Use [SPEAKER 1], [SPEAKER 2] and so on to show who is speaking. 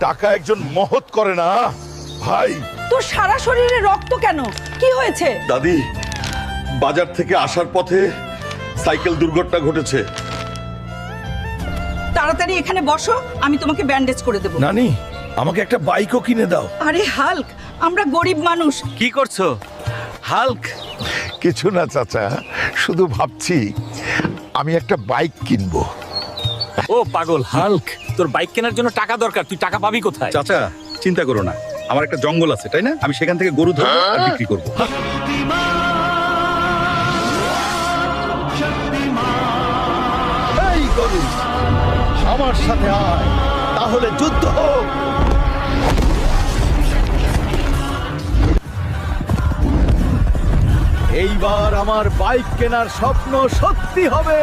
[SPEAKER 1] টাকা একজন মহৎ করে না ভাই।
[SPEAKER 2] তোর সারা শরীরে রক্ত কেন? কি হয়েছে?
[SPEAKER 1] দাদি, বাজার থেকে আসার পথে সাইকেল দুর্ঘটনা ঘটেছে।
[SPEAKER 2] তাড়াতাড়ি এখানে বসো, আমি তোমাকে ব্যান্ডেজ করে দেব।
[SPEAKER 1] নানি, আমাকে একটা বাইকও কিনে দাও।
[SPEAKER 2] আরে হাল্ক, আমরা গরিব মানুষ।
[SPEAKER 3] কি করছো হাল্ক?
[SPEAKER 1] কিছু না চাচা, শুধু ভাবছি আমি একটা বাইক কিনবো।
[SPEAKER 3] ও পাগল হাল্ক, তোর বাইক কেনার জন্য টাকা দরকার, তুই টাকা পাবি কোথায়?
[SPEAKER 4] চাচা চিন্তা করো না, আমার একটা জঙ্গল আছে তাই না, আমি সেখান থেকে গরু ধরবো আর বিক্রি করবো।
[SPEAKER 1] এই গরু, আমার সাথে আয়, তাহলে যুদ্ধ হোক। এইবার আমার বাইক কেনার স্বপ্ন সত্যি হবে।